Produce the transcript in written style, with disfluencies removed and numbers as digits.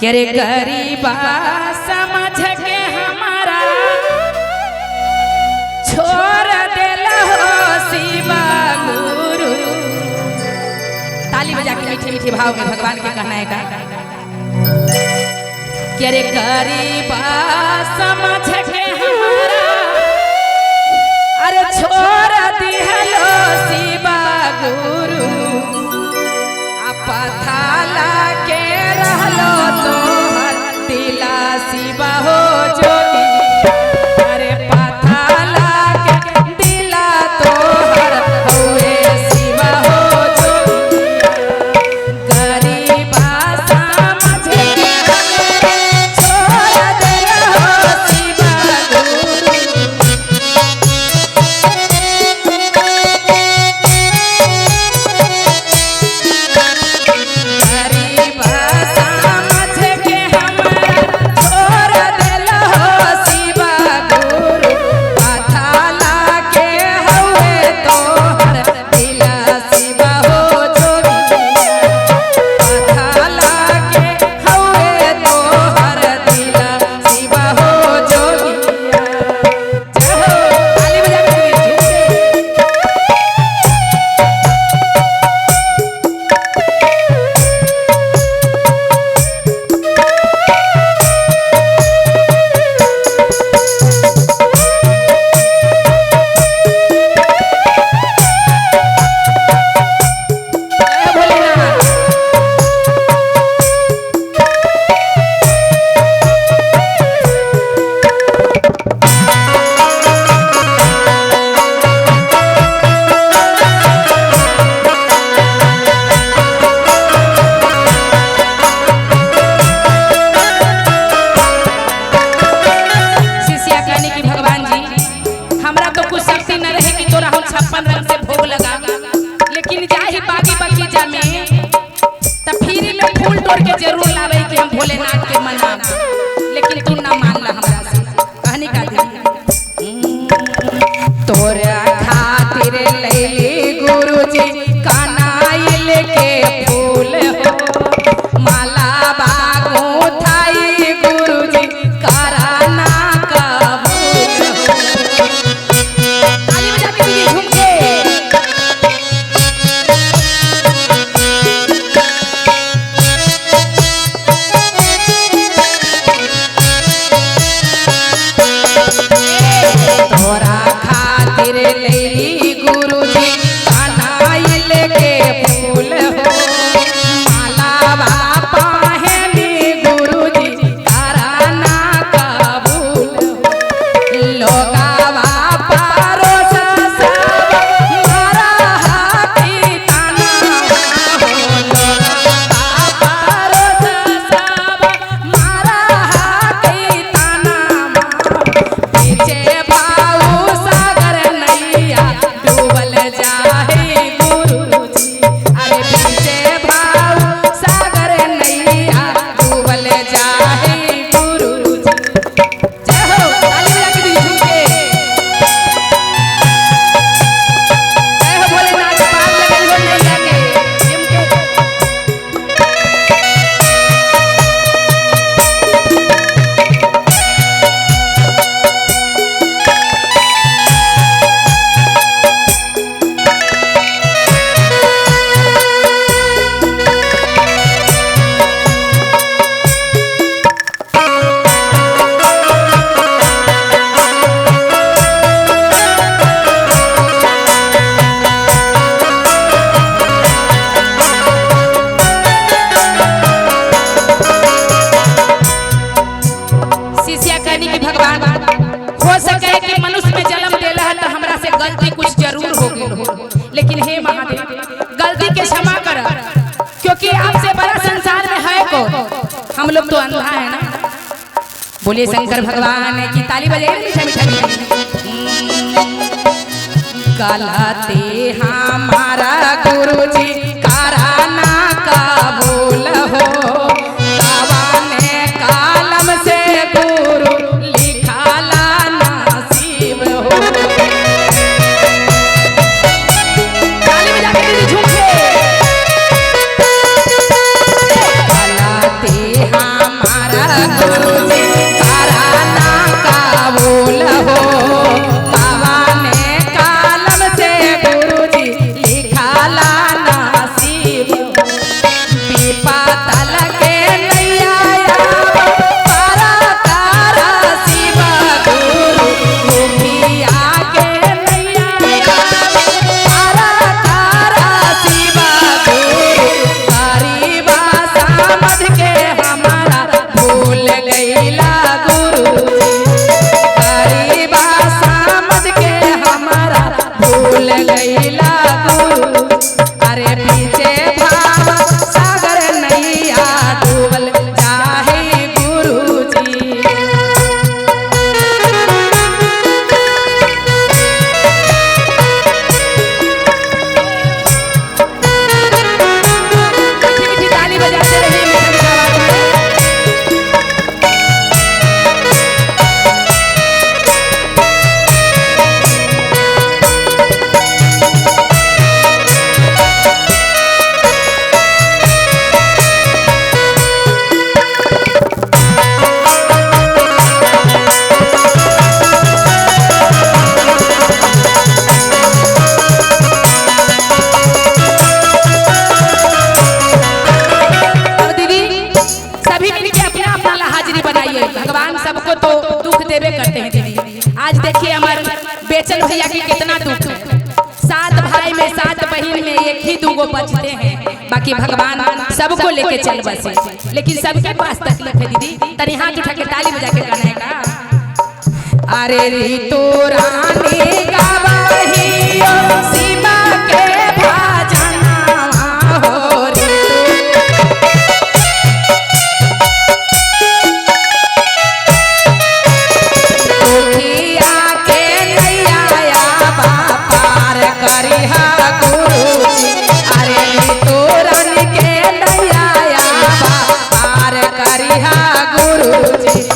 के रे गरीबा समझ के हमारा छोड़ देला हो शिवा गुरु। ताली बजा के मीठे मीठे भाव में भगवान के कहना है का के रे गरीबा समझ के हमारा अरे छोड़ दिहलो शिवा गुरु। पथाला के रहलो तोहर दिला शिवा हो जोगी। अरे पथाला के दिला तोहर हुए शिवा हो जोगी। गरीबा समझ के छोड़ देला हो शिवा गुरु। लेकिन जाहि बागी बगीचा में त फिर ले फूल तोड़ के जरूर लावे कि हम भोलेनाथ के मनाम। लेकिन तू ना मान ला हमरा से कहनी का तोरा खातिर लैली गुरुजी कनाइल के फूल हो माला बागो थाई गुरुजी कराना कबूल हो। ताली बजा के दीदी झूम के लैली गुरुजी कनाइल के फूल हो माला पहनी गुरुजी कराना कबूल हो। लोगावा परोस सब मारा हाथी ताना हो। लोगावा परोस सब मारा हाथी ताना पीछे डूबल जाहे गुरुजी। अरे पीछे भाव सागर नैया डूबल जाहे गुरुजी। जय हो ताली बजा के दी झूम के जय हो भोलेनाथ पार लगल हो नैया के झूम के। भगवान हो सके कि मनुष्य में जन्म देला है तो हमरा से गलती कुछ जरूर हो गई हो। लेकिन हे महादेव गलती के क्षमा कर क्योंकि आपसे बड़ा संसार में है को हम लोग तो अंधा है ना। बोलिए शंकर भगवान की ताली बजाइए मीठा मीठा। गलती हमारा गुरुजी कराना कबूल हो। कालम से गुरु लिखाला नसीब हो। ताली बजा के दीदी झूम के गलती हम गुरुजी कराना काबूल हो कवाने कालम से गुरुजी लिखाला नसीब पीपातल के नैया पारा तारा शिव गुरु मुखिया के नैया पारा तारा शिव गुरु गरीबा समझ के हमारा भूल गईला गुरु गरीबा समझ के हमारा भूल गईला गुरु अरे पीछे भाव सागर नैया डूबल चाहे गुरुजी मीठी मीठी ताली बजाते रहिए मीठा मीठा आवाज में। और दीदी सभी मिलके अपना अपना हाजिरी बनाइए भगवान सबको तो दुख देवे करते हैं दीदी आज देखिए हमारे बेचन भैया की कितना दुख है 7 भाई में 7 बहन में एक ही दूगो बचते हैं बाकी भगवान सबको लेके चल बसे लेकिन सबके पास तकलीफ है दीदी तनी हाथ उठा के ताली बजा के गाना है का अरे ऋतु रानी गावहियो शिवा के भजनवा हो मुखिया के नैया पार करिहा गुरुजी अरे तोरन के नैया पार करिहा गुरुजी